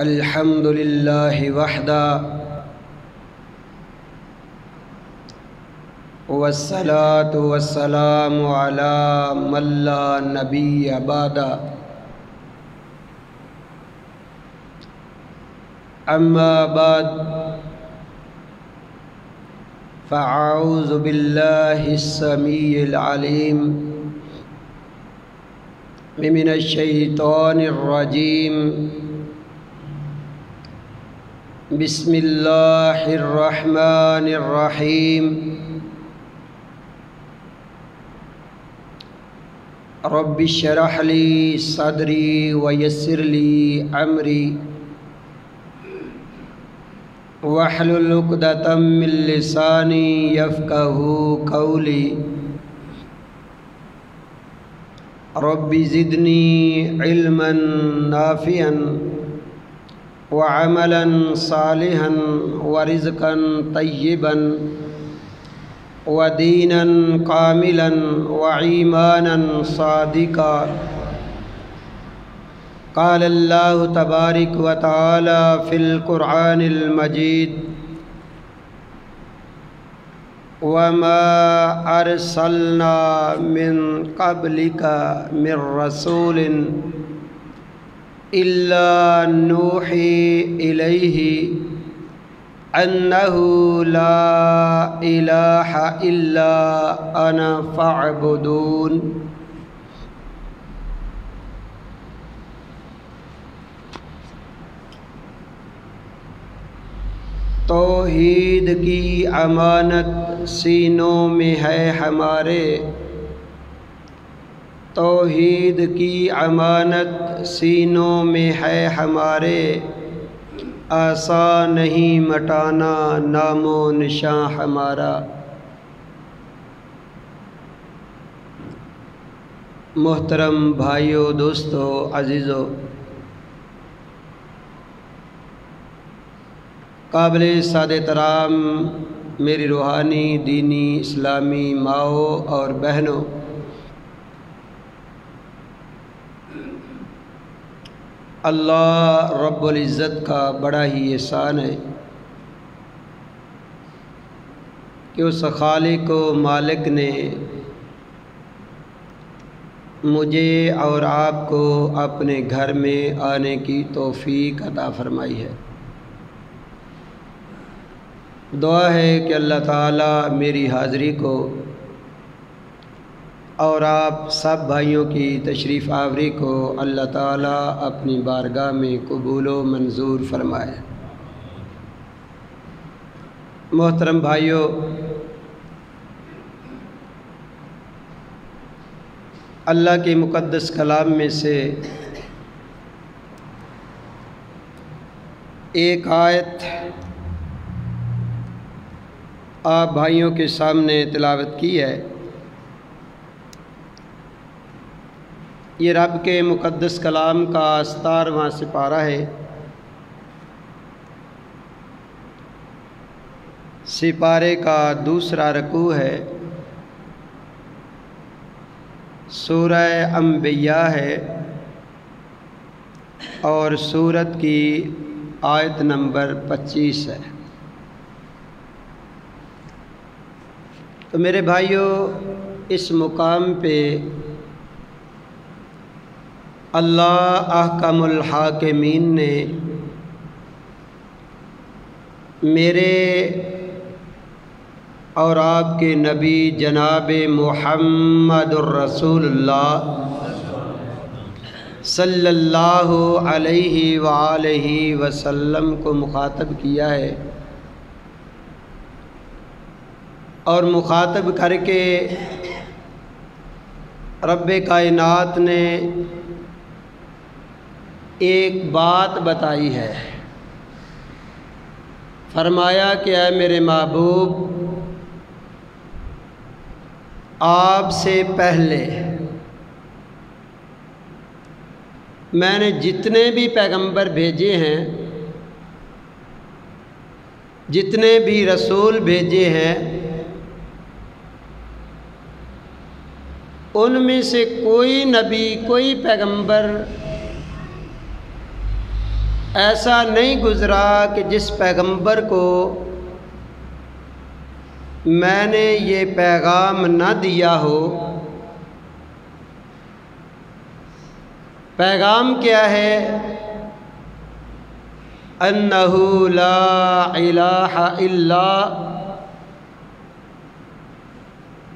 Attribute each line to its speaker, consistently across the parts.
Speaker 1: الحمد للہ وحدہ والصلاة والسلام علی من لا نبی بعدہ اما بعد فاعوذ باللہ السمیع العلیم من الشیطان الرجیم بسم اللہ الرحمن الرحیم رب اشرح لی صدری ویسر لی امری واحلل عقدۃ من لسانی یفقہوا قولی رب زدنی علما نافعا وعملا صالحا ورزقا طیبا ودینا کاملا وایمانا صادقا قال اللہ تبارک و تعالی فی القرآن المجید وما ارسلنا من قبلک من رسول الا نوحی الیہ انہ لا الہ الا انا فاعبدون۔ توحید کی امانت سینوں میں ہے ہمارے، توحید کی امانت سینوں میں ہے ہمارے، آسان نہیں مٹانا نام و نشاں ہمارا۔ محترم بھائیو، دوستو، عزیزو، قابل سعادت احترام میری روحانی، دینی، اسلامی ماؤں اور بہنوں، اللہ رب العزت کا بڑا ہی احسان ہے کہ اس خالق و مالک نے مجھے اور آپ کو اپنے گھر میں آنے کی توفیق عطا فرمائی ہے۔ دعا ہے کہ اللہ تعالیٰ میری حاضری کو اور آپ سب بھائیوں کی تشریف آوری کو اللہ تعالیٰ اپنی بارگاہ میں قبول و منظور فرمائے۔ محترم بھائیوں، اللہ کے مقدس کلام میں سے ایک آیت آپ بھائیوں کے سامنے تلاوت کی ہے۔ یہ رب کے مقدس کلام کا 17واں سپارہ ہے۔ سپارے کا دوسرا رکوع ہے، سورہ انبیاء ہے اور سورت کی آیت نمبر 25 ہے۔ تو میرے بھائیوں، اس مقام پہ اللہ احکم الحاکمین نے میرے اور آپ کے نبی جناب محمد الرسول اللہ صلی اللہ علیہ وآلہ وسلم کو مخاطب کیا ہے، اور مخاطب کر کے رب کائنات نے ایک بات بتائی ہے۔ فرمایا کہ اے میرے محبوب، آپ سے پہلے میں نے جتنے بھی پیغمبر بھیجے ہیں، جتنے بھی رسول بھیجے ہیں، ان میں سے کوئی نبی، کوئی پیغمبر ایسا نہیں گزرا کہ جس پیغمبر کو میں نے یہ پیغام نہ دیا ہو۔ پیغام کیا ہے؟ انہ لا الہ الا،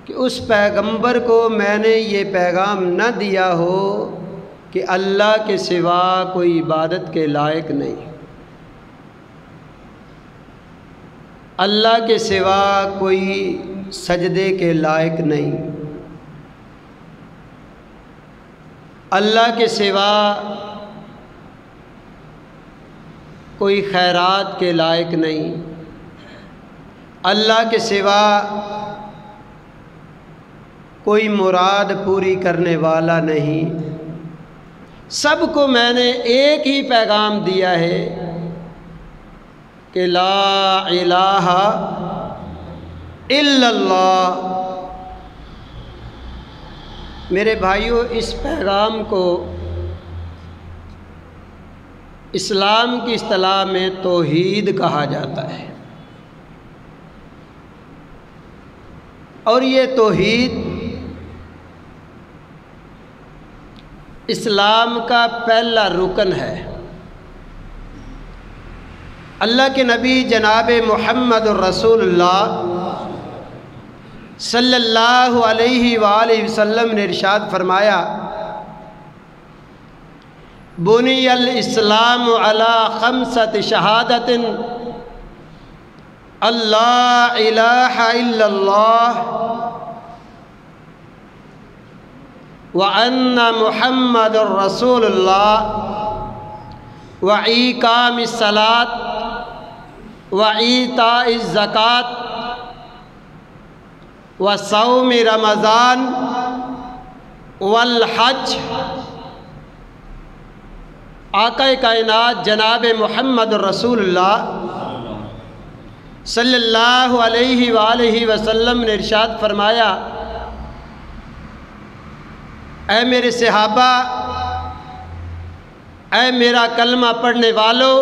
Speaker 1: کہ اس پیغمبر کو میں نے یہ پیغام نہ دیا ہو کہ اللہ کے سوا کوئی عبادت کے لائق نہیں، اللہ کے سوا کوئی سجدے کے لائق نہیں، اللہ کے سوا کوئی خیرات کے لائق نہیں، اللہ کے سوا کوئی مراد پوری کرنے والا نہیں۔ سب کو میں نے ایک ہی پیغام دیا ہے کہ لا الہ الا اللہ۔ میرے بھائیو، اس پیغام کو اسلام کی اصطلاح میں توحید کہا جاتا ہے، اور یہ توحید اسلام کا پہلا رکن ہے۔ اللہ کے نبی جناب محمد الرسول اللہ صلی اللہ علیہ وآلہ وسلم نے ارشاد فرمایا، بنی الاسلام علی خمسۃ شہادۃ اللہ الہ الا اللہ وَأَنَّ مُحَمَّدٌ رَّسُولُ اللَّهِ وَإِقَامِ الصَّلَاةِ وَإِيتَاءِ الزَّكَاةِ وَصَوْمِ رمضان والحج۔ آقا کائنات جناب محمد رسول اللہ صلی اللہ علیہ وآلہ وسلم نے ارشاد فرمایا، اے میرے صحابہ، اے میرا کلمہ پڑھنے والو،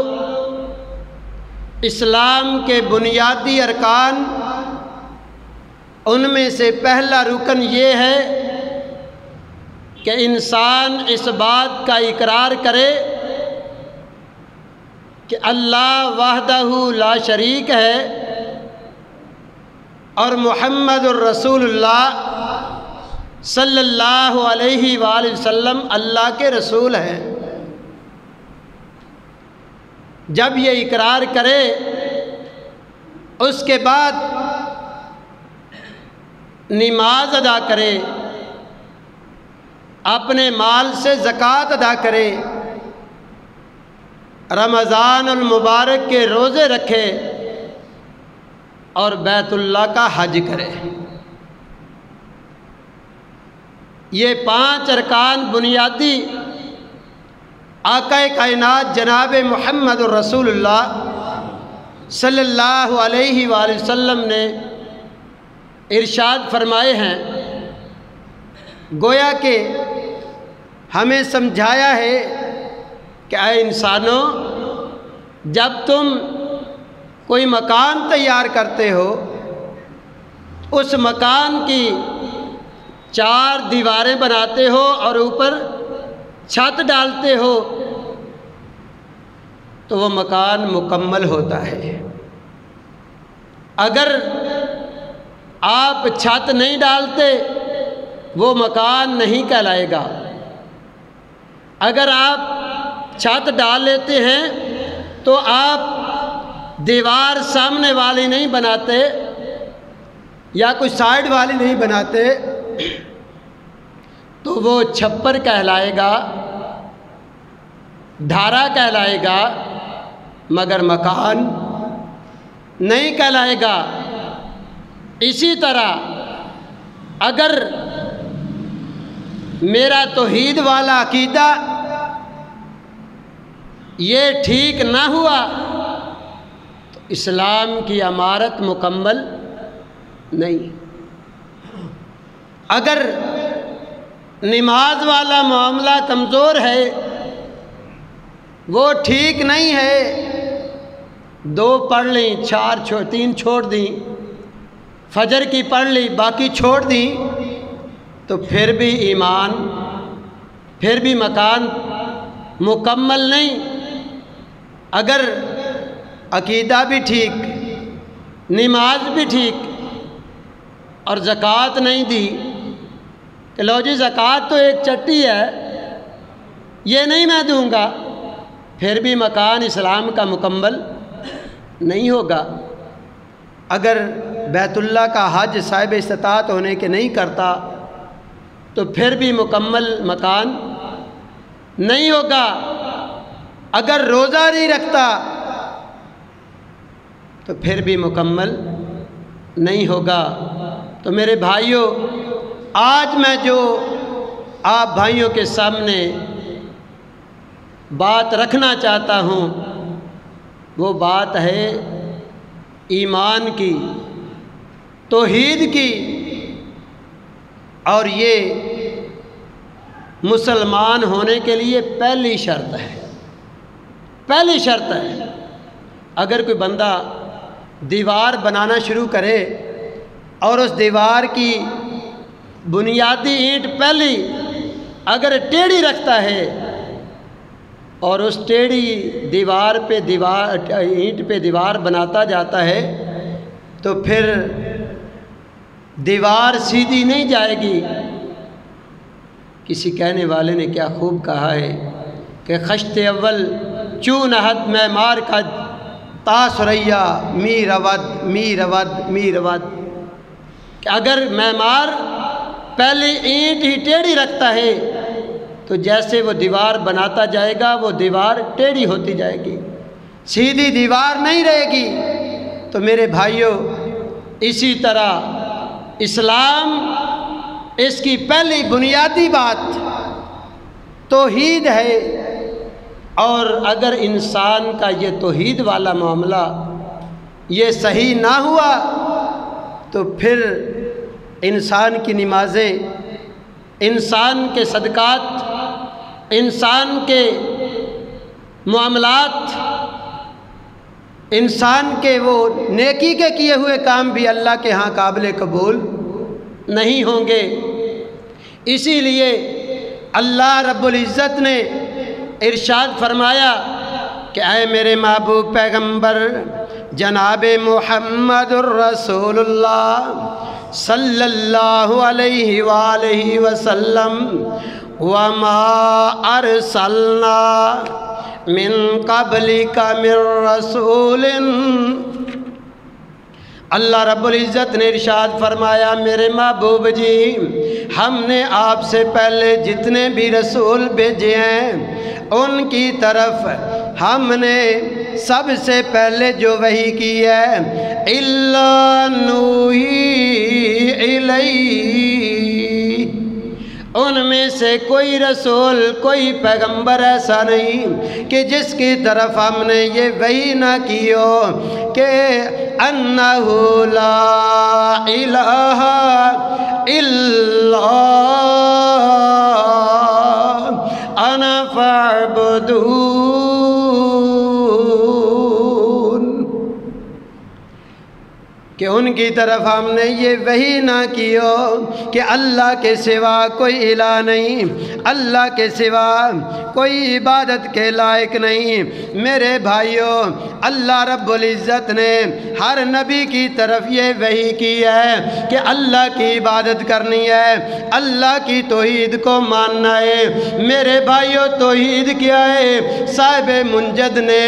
Speaker 1: اسلام کے بنیادی ارکان، ان میں سے پہلا رکن یہ ہے کہ انسان اس بات کا اقرار کرے کہ اللہ وحدہ لا شریک ہے اور محمد الرسول اللہ صلی اللہ علیہ وآلہ وسلم اللہ کے رسول ہیں۔ جب یہ اقرار کرے، اس کے بعد نماز ادا کرے، اپنے مال سے زکوٰۃ ادا کرے، رمضان المبارک کے روزے رکھے اور بیت اللہ کا حج کرے۔ یہ 5 ارکان بنیادی آقا کائنات جناب محمد الرسول اللہ صلی اللہ علیہ وآلہ وسلم نے ارشاد فرمائے ہیں، گویا کہ ہمیں سمجھایا ہے کہ اے انسانوں، جب تم کوئی مکان تیار کرتے ہو، اس مکان کی 4 دیواریں بناتے ہو اور اوپر چھت ڈالتے ہو تو وہ مکان مکمل ہوتا ہے۔ اگر آپ چھت نہیں ڈالتے وہ مکان نہیں کہلائے گا۔ اگر آپ چھت ڈال لیتے ہیں تو آپ دیوار سامنے والی نہیں بناتے یا کوئی سائیڈ والی نہیں بناتے تو وہ چھپر کہلائے گا، ڈھارا کہلائے گا، مگر مکان نہیں کہلائے گا۔ اسی طرح اگر میرا توحید والا عقیدہ یہ ٹھیک نہ ہوا تو اسلام کی عمارت مکمل نہیں۔ اگر نماز والا معاملہ کمزور ہے وہ ٹھیک نہیں ہے، 2 پڑھ لیں 3 چھوڑ دیں، فجر کی پڑھ لی باقی چھوڑ دیں، تو پھر بھی ایمان، پھر بھی مکان مکمل نہیں۔ اگر عقیدہ بھی ٹھیک، نماز بھی ٹھیک، اور زکوٰۃ نہیں دی کہ لو جی زکوٰۃ تو ایک چٹی ہے، یہ نہیں میں دوں گا، پھر بھی مکان اسلام کا مکمل نہیں ہوگا۔ اگر بیت اللہ کا حج صاحب استطاعت ہونے کے نہیں کرتا تو پھر بھی مکمل مکان نہیں ہوگا۔ اگر روزہ نہیں رکھتا تو پھر بھی مکمل نہیں ہوگا۔ تو میرے بھائیوں، آج میں جو آپ بھائیوں کے سامنے بات رکھنا چاہتا ہوں وہ بات ہے ایمان کی، توحید کی، اور یہ مسلمان ہونے کے لیے پہلی شرط ہے، پہلی شرط ہے۔ اگر کوئی بندہ دیوار بنانا شروع کرے اور اس دیوار کی بنیادی اینٹ پہلی اگر ٹیڑھی رکھتا ہے اور اس ٹیڑھی دیوار پہ اینٹ پہ دیوار بناتا جاتا ہے تو پھر دیوار سیدھی نہیں جائے گی۔ کسی کہنے والے نے کیا خوب کہا ہے کہ خشت اول چون حد میں مار کا تا سریا می رود می رود می رود، کہ اگر معمار پہلے اینٹ ہی ٹیڑھی رکھتا ہے تو جیسے وہ دیوار بناتا جائے گا وہ دیوار ٹیڑھی ہوتی جائے گی، سیدھی دیوار نہیں رہے گی۔ تو میرے بھائیوں، اسی طرح اسلام، اس کی پہلی بنیادی بات توحید ہے، اور اگر انسان کا یہ توحید والا معاملہ یہ صحیح نہ ہوا تو پھر انسان کی نمازیں، انسان کے صدقات، انسان کے معاملات، انسان کے وہ نیکی کے کیے ہوئے کام بھی اللہ کے ہاں قابل قبول نہیں ہوں گے۔ اسی لیے اللہ رب العزت نے ارشاد فرمایا کہ اے میرے محبوب پیغمبر جناب محمد الرسول اللہ صلی اللہ علیہ وآلہ وسلم وما ارسلنا من قبلک من رسول، اللہ رب العزت نے ارشاد فرمایا میرے محبوب جی، ہم نے آپ سے پہلے جتنے بھی رسول بھیجے ہیں ان کی طرف ہم نے سب سے پہلے جو وحی کی ہے اِلَّا نُوحِی اِلَیْهِ، ان میں سے کوئی رسول، کوئی پیغمبر ایسا نہیں کہ جس کی طرف ہم نے یہ وحی نہ کی ہو کہ انَّهُ لَا إِلَٰهَ إِلَّا أَنَا فَاعْبُدُونِ، کہ ان کی طرف ہم نے یہ وحی نہ کی ہو کہ اللہ کے سوا کوئی الہ نہیں، اللہ کے سوا کوئی عبادت کے لائق نہیں۔ میرے بھائیوں، اللہ رب العزت نے ہر نبی کی طرف یہ وحی کی ہے کہ اللہ کی عبادت کرنی ہے، اللہ کی توحید کو ماننا ہے۔ میرے بھائیوں، توحید کیا ہے؟ صاحب منجد نے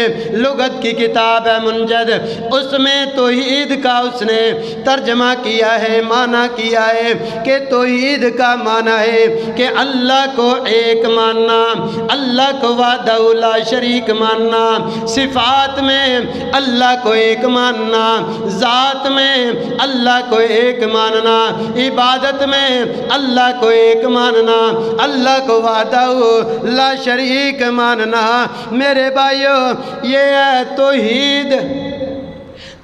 Speaker 1: لغت کی کتاب ہے منجد، اس میں توحید کا اس نے ترجمہ کیا ہے، معنی کیا ہے کہ توحید کا معنی ہے کہ اللہ کو ایک ماننا، اللہ کو وحدہ لا شریک ماننا، صفات میں اللہ کو ایک ماننا، ذات میں اللہ کو ایک ماننا، عبادت میں اللہ کو ایک ماننا، اللہ کو وحدہ لا شریک ماننا۔ میرے بھائیوں، یہ ہے توحید۔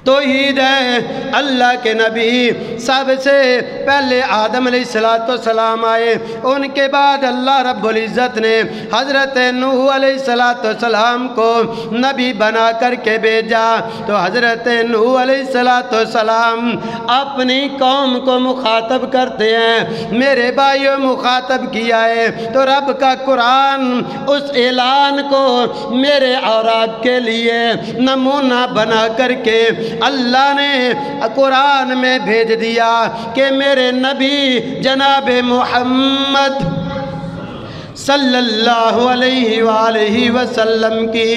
Speaker 1: توحید ہے۔ اللہ کے نبی سب سے پہلے آدم علیہ السلام آئے، ان کے بعد اللہ رب العزت نے حضرت نوح علیہ السلام کو نبی بنا کر کے بھیجا۔ تو حضرت نوح علیہ السلام اپنی قوم کو مخاطب کرتے ہیں، میرے بھائیوں مخاطب کیا ہے تو رب کا قرآن اس اعلان کو میرے اور آپ کے لیے نمونہ بنا کر کے اللہ نے قرآن میں بھیج دیا کہ میرے نبی جناب محمد صلی اللہ علیہ وآلہ وسلم کی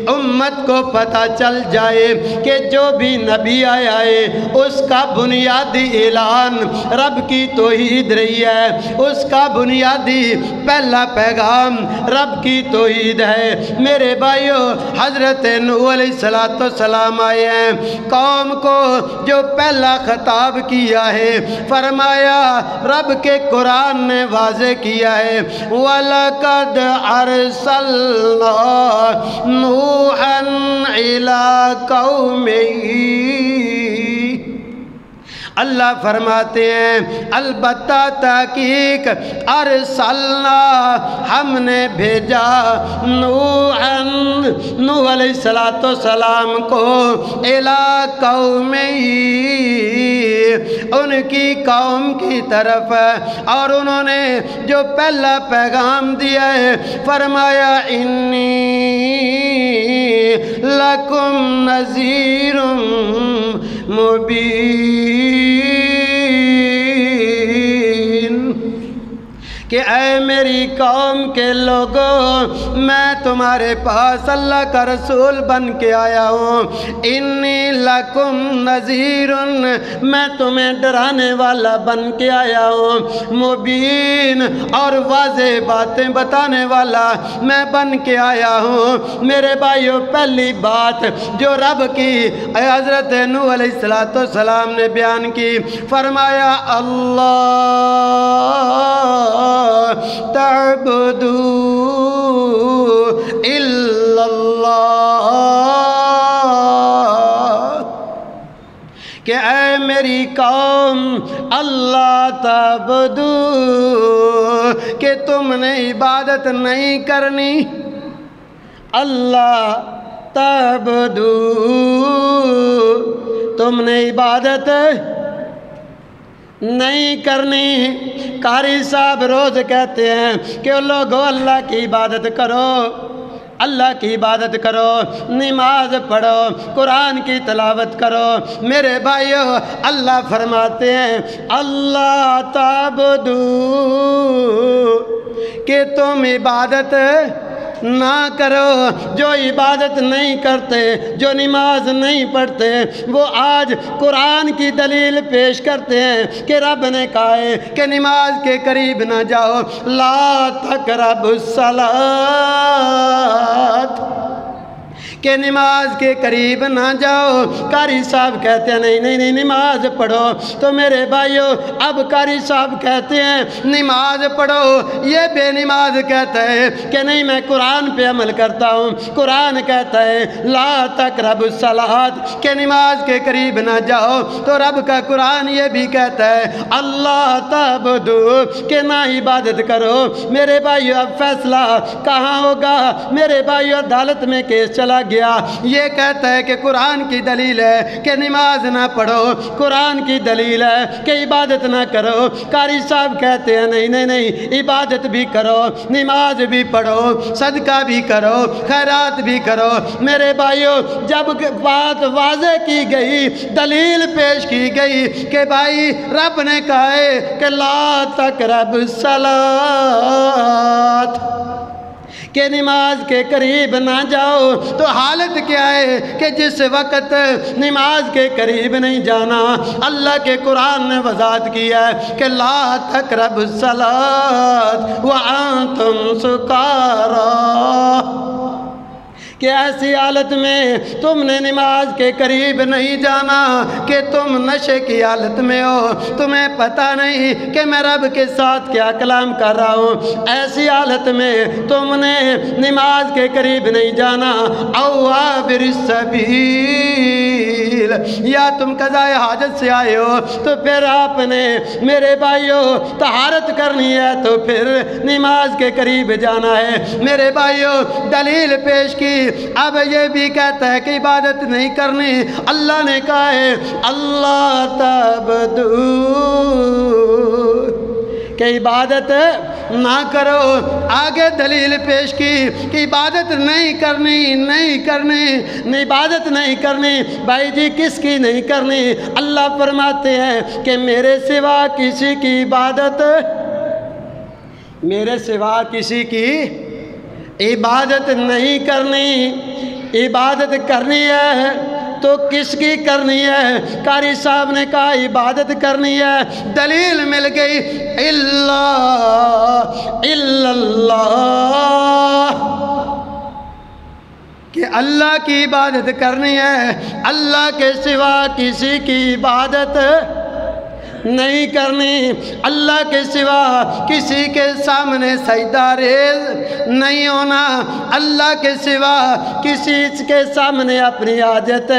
Speaker 1: امت کو پتہ چل جائے کہ جو بھی نبی آیا ہے اس کا بنیادی اعلان رب کی توحید رہی ہے، اس کا بنیادی پہلا پیغام رب کی توحید ہے۔ میرے بھائیوں حضرت نوح علیہ السلام آئے ہیں، قوم کو جو پہلا خطاب کیا ہے فرمایا رب کے قرآن نے واضح کیا ہے وَلَقَدْ أَرْسَلْنَا نُوحًا إِلَىٰ قَوْمِهِ۔ اللہ فرماتے ہیں البتہ تحقیق ارسلنا ہم نے بھیجا نوح علیہ السلام کو الی قومہ ان کی قوم کی طرف، اور انہوں نے جو پہلا پیغام دیا ہے فرمایا انی لکم نذیر مبین کہ اے میری قوم کے لوگوں میں تمہارے پاس اللہ کا رسول بن کے آیا ہوں، انی لکم نذیر میں تمہیں ڈرانے والا بن کے آیا ہوں، مبین اور واضح باتیں بتانے والا میں بن کے آیا ہوں۔ میرے بھائیوں پہلی بات جو رب کی حضرت نوح علیہ السلام نے بیان کی فرمایا اللہ تعبدوا الا اللہ کہ اے میری قوم اللہ تعبدو کہ تم نے عبادت نہیں کرنی، اللہ تعبدو تم نے عبادت نہیں کرنی۔ قاری صاحب روز کہتے ہیں کہ لوگوں اللہ کی عبادت کرو، اللہ کی عبادت کرو، نماز پڑھو، قرآن کی تلاوت کرو۔ میرے بھائیو اللہ فرماتے ہیں اللہ تعبدو کہ تم عبادت نہ کرو۔ جو عبادت نہیں کرتے، جو نماز نہیں پڑھتے، وہ آج قرآن کی دلیل پیش کرتے ہیں کہ رب نے کہا ہے کہ نماز کے قریب نہ جاؤ، لا تقربوا الصلاۃ کہ نماز کے قریب نہ جاؤ۔ قاری صاحب کہتے ہیں نہیں نماز پڑھو، تو میرے بھائیوں اب قاری صاحب کہتے ہیں نماز پڑھو، یہ بے نماز کہتا ہے کہ نہیں میں قرآن پہ عمل کرتا ہوں۔ قرآن کہتا ہے لا تقربوا الصلاۃ کہ نماز کے قریب نہ جاؤ، تو رب کا قرآن یہ بھی کہتا ہے اللہ تعبدو کہ نہ عبادت کرو۔ میرے بھائیوں اب فیصلہ کہاں ہوگا؟ میرے بھائیوں عدالت میں کیس چلا گیا، یہ کہتا ہے کہ قرآن کی دلیل ہے کہ نماز نہ پڑھو، قرآن کی دلیل ہے کہ عبادت نہ کرو۔ قاری صاحب کہتے ہیں نہیں عبادت بھی کرو، نماز بھی پڑھو، صدقہ بھی کرو، خیرات بھی کرو۔ میرے بھائیوں جب بات واضح کی گئی، دلیل پیش کی گئی کہ بھائی رب نے کہا ہے کہ لا تقربوا الصلاۃ کہ نماز کے قریب نہ جاؤ، تو حالت کیا ہے کہ جس وقت نماز کے قریب نہیں جانا، اللہ کے قرآن نے وضاحت کیا ہے کہ لا تقربوا الصلاۃ وانتم سکارا کہ ایسی حالت میں تم نے نماز کے قریب نہیں جانا کہ تم نشے کی حالت میں ہو، تمہیں پتہ نہیں کہ میں رب کے ساتھ کیا کلام کر رہا ہوں۔ ایسی حالت میں تم نے نماز کے قریب نہیں جانا۔ او عابر السبیل دلیل، یا تم قضائے حاجت سے آئے ہو تو پھر آپ نے میرے بھائیوں طہارت کرنی ہے تو پھر نماز کے قریب جانا ہے۔ میرے بھائیوں دلیل پیش کی، اب یہ بھی کہتا ہے کہ عبادت نہیں کرنی، اللہ نے کہا ہے اللہ تعبدو، کہ عبادت نہ کرو۔ آگے دلیل پیش کی کہ عبادت نہیں کرنی، عبادت نہیں کرنی۔ بھائی جی کس کی نہیں کرنی؟ اللہ فرماتے ہیں کہ میرے سوا کسی کی عبادت، میرے سوا کسی کی عبادت نہیں کرنی۔ عبادت کرنی ہے تو کس کی کرنی ہے؟ قاری صاحب نے کہا عبادت کرنی ہے، دلیل مل گئی اللہ، کہ اللہ کی عبادت کرنی ہے، اللہ کے سوا کسی کی عبادت نہیں کرنی، اللہ کے سوا کسی کے سامنے سجدہ ریز نہیں ہونا، اللہ کے سوا کسی کے سامنے اپنی حاجت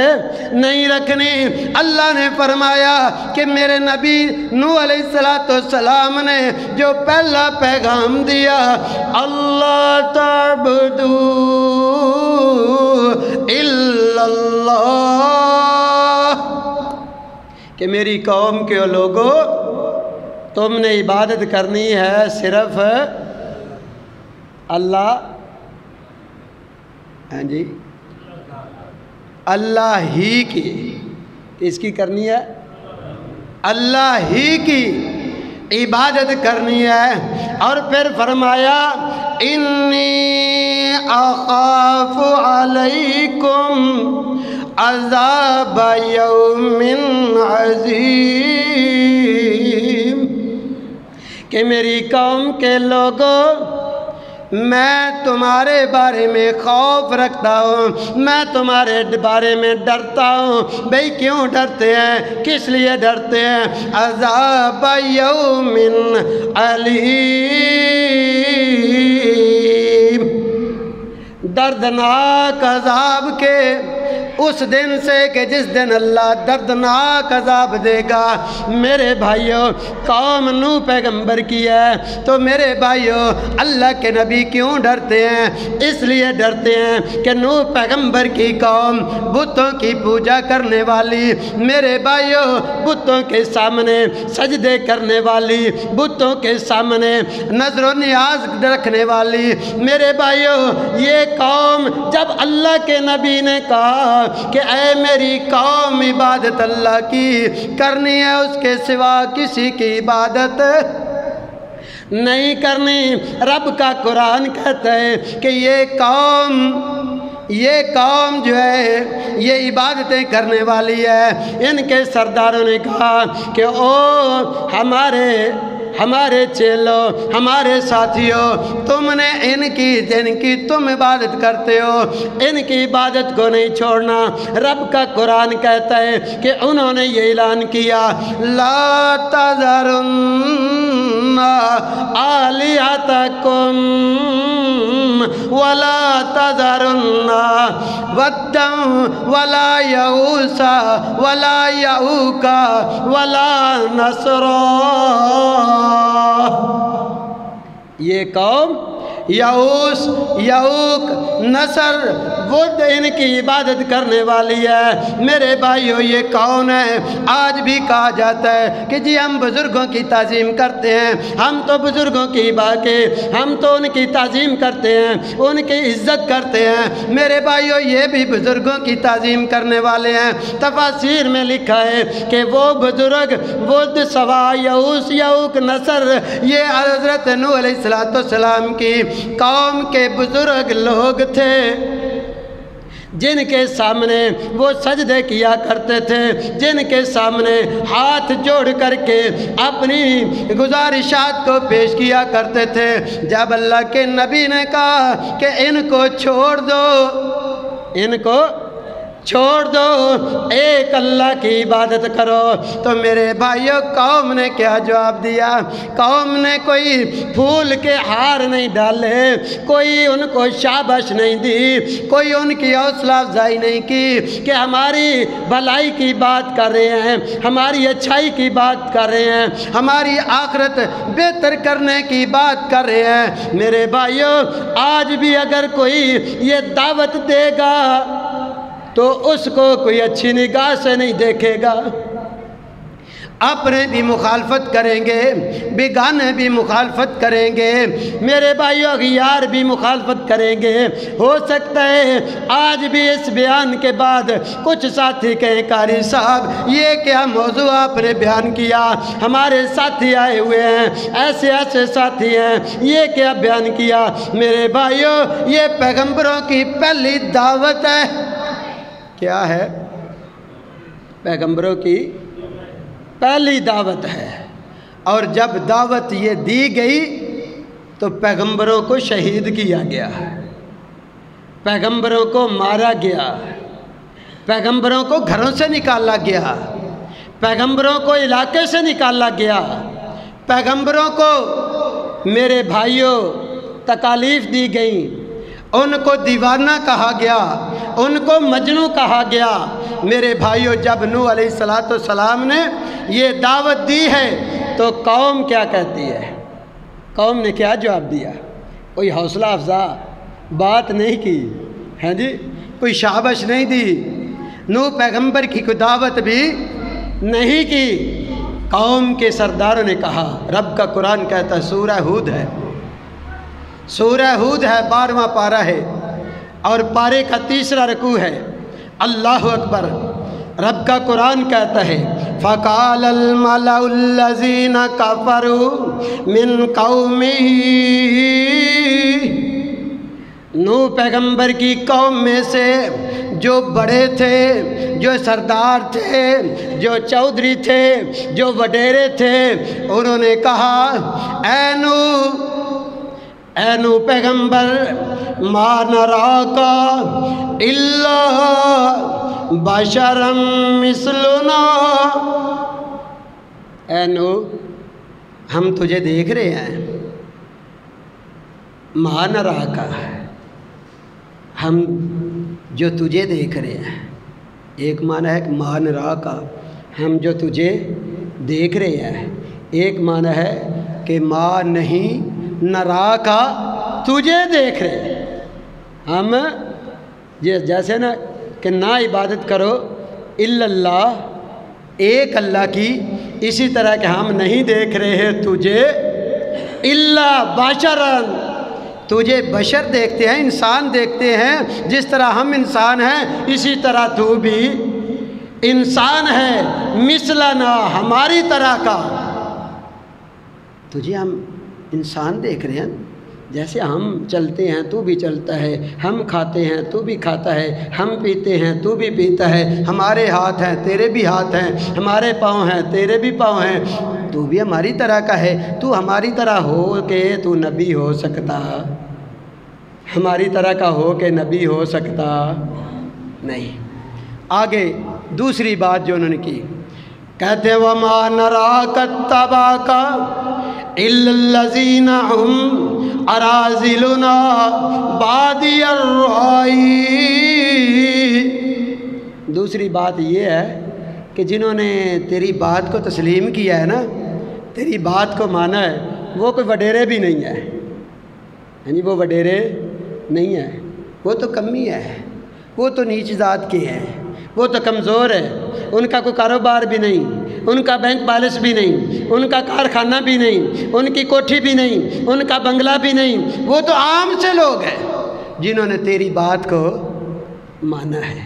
Speaker 1: نہیں رکھنی۔ اللہ نے فرمایا کہ میرے نبی نوح علیہ السلام نے جو پہلا پیغام دیا، اللہ تعبدو الا اللہ، کہ میری قوم کے لوگوں تم نے عبادت کرنی ہے صرف اللہ، ہاں جی اللہ ہی کی، کس کی کرنی ہے؟ اللہ ہی کی عبادت کرنی ہے۔ اور پھر فرمایا انی اخاف علیکم عذاب یوم عظیم، کہ میری قوم کے لوگوں میں تمہارے بارے میں خوف رکھتا ہوں، میں تمہارے بارے میں ڈرتا ہوں۔ بھئی کیوں ڈرتے ہیں؟ کس لیے ڈرتے ہیں؟ عذاب یوم علیم، دردناک عذاب کے اس دن سے کہ جس دن اللہ دردناک عذاب دے گا۔ میرے بھائیوں قوم نوح پیغمبر کی ہے تو میرے بھائیوں اللہ کے نبی کیوں ڈرتے ہیں؟ اس لیے ڈرتے ہیں کہ نوح پیغمبر کی قوم بتوں کی پوجا کرنے والی، میرے بھائیوں بتوں کے سامنے سجدے کرنے والی، بتوں کے سامنے نظر و نیاز رکھنے والی، میرے بھائیوں یہ قوم جب اللہ کے نبی نے کہا کہ اے میری قوم عبادت اللہ کی کرنی ہے، اس کے سوا کسی کی عبادت نہیں کرنی، رب کا قرآن کہتا ہے کہ یہ قوم جو ہے یہ عبادتیں کرنے والی ہے۔ ان کے سرداروں نے کہا کہ او ہمارے چیلو، ہمارے ساتھیوں، تم نے جن کی تم عبادت کرتے ہو ان کی عبادت کو نہیں چھوڑنا۔ رب کا قرآن کہتا ہے کہ انہوں نے یہ اعلان کیا لا تذرن آلہتکم ولا تذرن ودا ولا یعوث ولا یعوق ولا نصرا۔ یہ قوم یعوث، یعوق، نصر، ود ان کی عبادت کرنے والی ہے۔ میرے بھائیوں یہ کون ہے؟ آج بھی کہا جاتا ہے کہ جی ہم بزرگوں کی تعظیم کرتے ہیں، ہم تو بزرگوں کی ہم تو ان کی تعظیم کرتے ہیں، ان کی عزت کرتے ہیں۔ میرے بھائیوں یہ بھی بزرگوں کی تعظیم کرنے والے ہیں۔ تفاسیر میں لکھا ہے کہ وہ بزرگ ود، سوا، یعوث، یعوق، نصر یہ حضرت نوح علیہ السلام کی قوم کے بزرگ لوگ تھے جن کے سامنے وہ سجدے کیا کرتے تھے، جن کے سامنے ہاتھ جوڑ کر کے اپنی گزارشات کو پیش کیا کرتے تھے۔ جب اللہ کے نبی نے کہا کہ ان کو چھوڑ دو، ان کو چھوڑ دو، ایک اللہ کی عبادت کرو۔ تو میرے بھائیوں، قوم نے کیا جواب دیا؟ قوم نے کوئی پھول کے ہار نہیں ڈالے، کوئی ان کو شاباش نہیں دی، کوئی ان کی حوصلہ افزائی نہیں کی کہ ہماری بھلائی کی بات کر رہے ہیں، ہماری اچھائی کی بات کر رہے ہیں، ہماری آخرت بہتر کرنے کی بات کر رہے ہیں۔ میرے بھائیوں، آج بھی اگر کوئی یہ دعوت دے گا تو اس کو کوئی اچھی نگاہ سے نہیں دیکھے گا۔ اپنے بھی مخالفت کریں گے، بیگانے بھی مخالفت کریں گے، میرے بھائیوں اغیار بھی مخالفت کریں گے۔ ہو سکتا ہے آج بھی اس بیان کے بعد کچھ ساتھی کہیں قاری صاحب یہ کیا موضوع آپ نے بیان کیا، ہمارے ساتھی آئے ہوئے ہیں، ایسے ایسے ساتھی ہیں، یہ کیا بیان کیا۔ میرے بھائیوں، یہ پیغمبروں کی پہلی دعوت ہے۔ کیا ہے؟ پیغمبروں کی پہلی دعوت ہے، اور جب دعوت یہ دی گئی تو پیغمبروں کو شہید کیا گیا، پیغمبروں کو مارا گیا، پیغمبروں کو گھروں سے نکالا گیا، پیغمبروں کو علاقے سے نکالا گیا، پیغمبروں کو میرے بھائیوں تکالیف دی گئیں، ان کو دیوانہ کہا گیا، ان کو مجنوں کہا گیا۔ میرے بھائیوں، جب نوح علیہ السلام نے یہ دعوت دی ہے تو قوم کیا کہتی ہے؟ قوم نے کیا جواب دیا؟ کوئی حوصلہ افزا بات نہیں کی ہے جی، کوئی شاباش نہیں دی، نوح پیغمبر کی کوئی دعوت بھی نہیں کی۔ قوم کے سرداروں نے کہا، رب کا قرآن کہتا ہے، سورہ ہود ہے، سورہ ہود ہے، 12واں پارہ ہے اور پارے کا 3واں رکوع ہے۔ اللہ اکبر، رب کا قرآن کہتا ہے، فَقَالَ الْمَلَأُ الَّذِينَ كَفَرُوا مِنْ قَوْمِهِ، نوح پیغمبر کی قوم میں سے جو بڑے تھے، جو سردار تھے، جو چودھری تھے، جو وڈیرے تھے، انہوں نے کہا، اے نوح پیغمبر، ما نراکا الا بشرا مثلنا، اے نوح ہم تجھے دیکھ رہے ہیں، ما نراکا، ہم جو تجھے دیکھ رہے ہیں، ایک معنی ہے کہ ما نراکا، ہم جو تجھے دیکھ رہے ہیں، ایک معنی ہے کہ ما نہیں نرا کا، تجھے دیکھ رہے، ہم جیسے نا کہ نہ عبادت کرو الا اللہ، ایک اللہ کی، اسی طرح کہ ہم نہیں دیکھ رہے ہیں تجھے الا بشرن، تجھے بشر دیکھتے ہیں، انسان دیکھتے ہیں، جس طرح ہم انسان ہیں اسی طرح تو بھی انسان ہے، مثلنا، ہماری طرح کا، تجھے ہم انسان دیکھ رہے ہیں، جیسے ہم چلتے ہیں تو بھی چلتا ہے، ہم کھاتے ہیں تو بھی کھاتا ہے، ہم پیتے ہیں تو بھی پیتا ہے، ہمارے ہاتھ ہیں تیرے بھی ہاتھ ہیں، ہمارے پاؤں ہیں تیرے بھی پاؤں ہیں، تو بھی ہماری طرح کا ہے، تو ہماری طرح ہو کے تو نبی ہو سکتا، ہماری طرح کا ہو کے نبی ہو سکتا نہیں۔ آگے دوسری بات جو انہوں نے کی، کہتے وَمَا نَرَاكَ اتَّبَعَكَ إِلَّا الَّذِينَ هُمْ أَرَاذِلُنَا بَادِيَ الرَّأْيِ، دوسری بات یہ ہے کہ جنہوں نے تیری بات کو تسلیم کیا ہے نا، تیری بات کو مانا ہے، وہ کوئی وڈیرے بھی نہیں ہے، یعنی وہ وڈیرے نہیں ہے، وہ تو کمی ہے، وہ تو نیچ ذات کے ہیں، وہ تو کمزور ہے، ان کا کوئی کاروبار بھی نہیں، ان کا بینک بیلنس بھی نہیں، ان کا کارخانہ بھی نہیں، ان کی کوٹھی بھی نہیں، ان کا بنگلہ بھی نہیں، وہ تو عام سے لوگ ہیں جنہوں نے تیری بات کو مانا ہے۔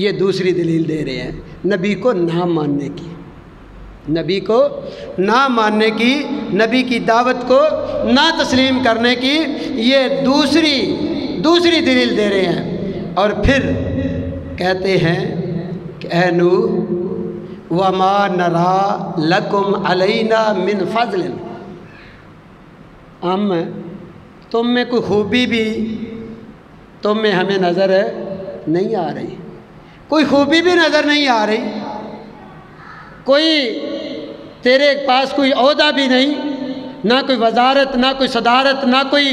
Speaker 1: یہ دوسری دلیل دے رہے ہیں نبی کو نہ ماننے کی، نبی کو نہ ماننے کی، نبی کی دعوت کو نہ تسلیم کرنے کی، یہ دوسری دلیل دے رہے ہیں۔ اور پھر کہتے ہیں کہ اے نوح وَمَا نَرَا لَكُمْ عَلَيْنَا مِنْ فَضْلٍ، ہم تم میں کوئی خوبی بھی تم میں ہمیں نظر نہیں آ رہی، کوئی خوبی بھی نظر نہیں آ رہی، کوئی تیرے پاس کوئی عہدہ بھی نہیں، نہ کوئی وزارت، نہ کوئی صدارت، نہ کوئی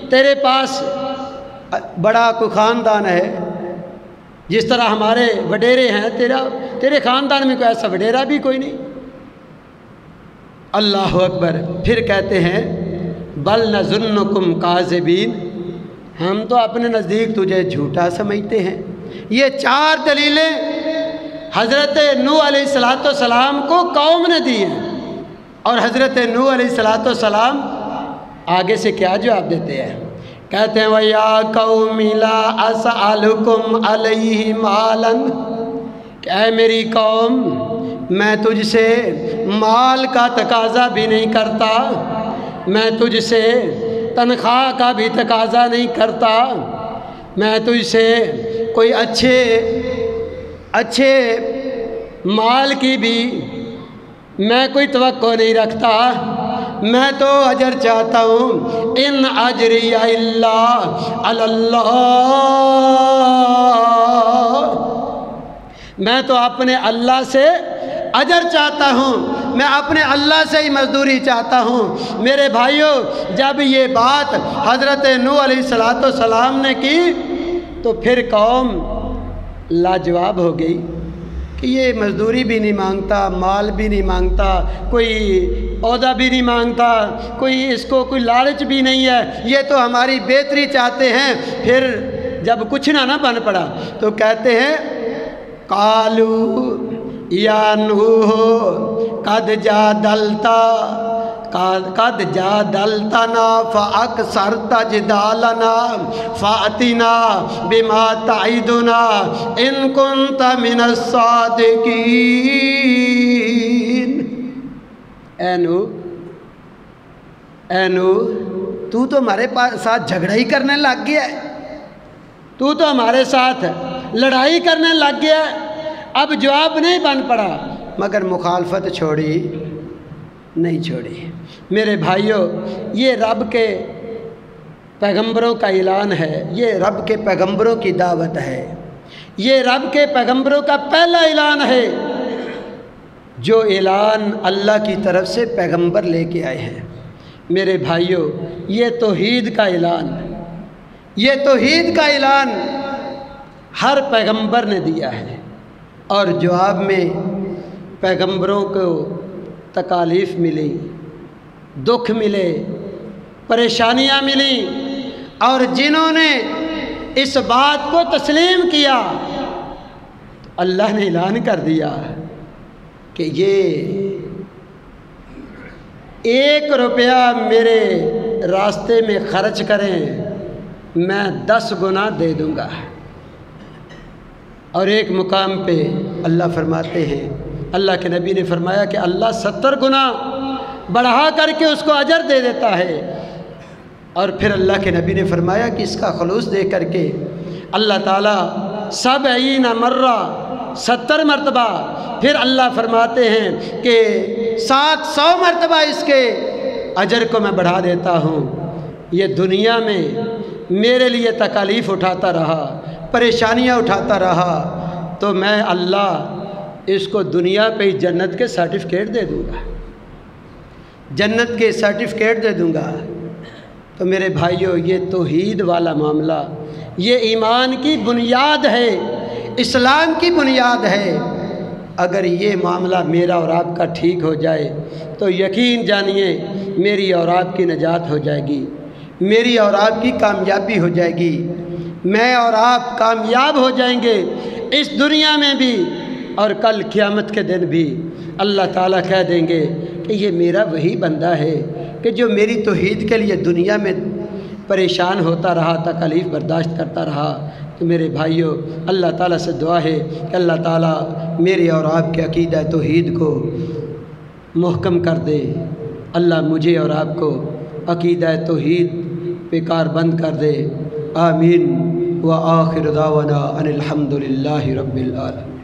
Speaker 1: تیرے پاس بڑا کوئی خاندان ہے جس طرح ہمارے وڈیرے ہیں، تیرے خاندان میں کوئی ایسا وڈیرا بھی کوئی نہیں۔ اللہ اکبر۔ پھر کہتے ہیں بل نظنکم کاذبین، ہم تو اپنے نزدیک تجھے جھوٹا سمجھتے ہیں۔ یہ 4 دلیلیں حضرت نوح علیہ السلام کو قوم نے دی ہیں، اور حضرت نوح علیہ السلام آگے سے کیا جواب دیتے ہیں؟ کہتے ہیں وَيَا قَوْمِ لَا أَسْأَلُكُمْ عَلَيْهِ مَالًا، کہ اے میری قوم، میں تجھ سے مال کا تقاضا بھی نہیں کرتا، میں تجھ سے تنخواہ کا بھی تقاضا نہیں کرتا، میں تجھ سے کوئی اچھے مال کی بھی میں کوئی توقع نہیں رکھتا، میں تو اجر چاہتا ہوں۔ ان اجری الا علی اللہ، میں تو اپنے اللہ سے اجر چاہتا ہوں، میں اپنے اللہ سے ہی مزدوری چاہتا ہوں۔ میرے بھائیوں، جب یہ بات حضرت نوح علیہ السلام نے کی تو پھر قوم لاجواب ہو گئی کہ یہ مزدوری بھی نہیں مانگتا، مال بھی نہیں مانگتا، کوئی عہدہ بھی نہیں مانگتا، کوئی اس کو کوئی لالچ بھی نہیں ہے، یہ تو ہماری بہتری چاہتے ہیں۔ پھر جب کچھ نہ بن پڑا تو کہتے ہیں قالو یا نوح قد جادلتنا فاکثرت جدالنا فاتنا بما تعدنا ان کنت من الصادقین۔ اے نوح، تو ہمارے ساتھ جھگڑا ہی کرنے لگ گیا ہے، تو ہمارے ساتھ لڑائی کرنے لگ گیا ہے، اب جواب نہیں بن پڑا مگر مخالفت نہیں چھوڑی۔ میرے بھائیوں، یہ رب کے پیغمبروں کا اعلان ہے، یہ رب کے پیغمبروں کی دعوت ہے، یہ رب کے پیغمبروں کا پہلا اعلان ہے، جو اعلان اللہ کی طرف سے پیغمبر لے کے آئے ہیں۔ میرے بھائیوں، یہ توحید کا اعلان، یہ توحید کا اعلان ہر پیغمبر نے دیا ہے، اور جواب میں پیغمبروں کو تکالیف ملی، دکھ ملے، پریشانیاں ملیں، اور جنہوں نے اس بات کو تسلیم کیا اللہ نے اعلان کر دیا کہ یہ 1 روپیہ میرے راستے میں خرچ کریں میں 10 گنا دے دوں گا۔ اور ایک مقام پہ اللہ فرماتے ہیں، اللہ کے نبی نے فرمایا کہ اللہ 70 گنا بڑھا کر کے اس کو اجر دے دیتا ہے۔ اور پھر اللہ کے نبی نے فرمایا کہ اس کا خلوص دے کر کے اللہ تعالیٰ 70 مرہ 70 مرتبہ، پھر اللہ فرماتے ہیں کہ 700 مرتبہ اس کے اجر کو میں بڑھا دیتا ہوں۔ یہ دنیا میں میرے لیے تکالیف اٹھاتا رہا، پریشانیاں اٹھاتا رہا، تو میں اللہ اس کو دنیا پہ ہی جنت کے سرٹیفکیٹ دے دوں گا، جنت کے سرٹیفکیٹ دے دوں گا۔ تو میرے بھائیوں، یہ توحید والا معاملہ، یہ ایمان کی بنیاد ہے، اسلام کی بنیاد ہے۔ اگر یہ معاملہ میرا اور آپ کا ٹھیک ہو جائے تو یقین جانیے میری اور آپ کی نجات ہو جائے گی، میری اور آپ کی کامیابی ہو جائے گی، میں اور آپ کامیاب ہو جائیں گے اس دنیا میں بھی، اور کل قیامت کے دن بھی اللہ تعالیٰ کہہ دیں گے کہ یہ میرا وہی بندہ ہے کہ جو میری توحید کے لیے دنیا میں پریشان ہوتا رہا، تکالیف برداشت کرتا رہا۔ تو میرے بھائیوں، اللہ تعالیٰ سے دعا ہے کہ اللہ تعالیٰ میرے اور آپ کے عقیدہ توحید کو محکم کر دے، اللہ مجھے اور آپ کو عقیدہ توحید پہ کاربند کر دے۔ آمین۔ وآخر دعوانا ان الحمد للہ رب العالمین۔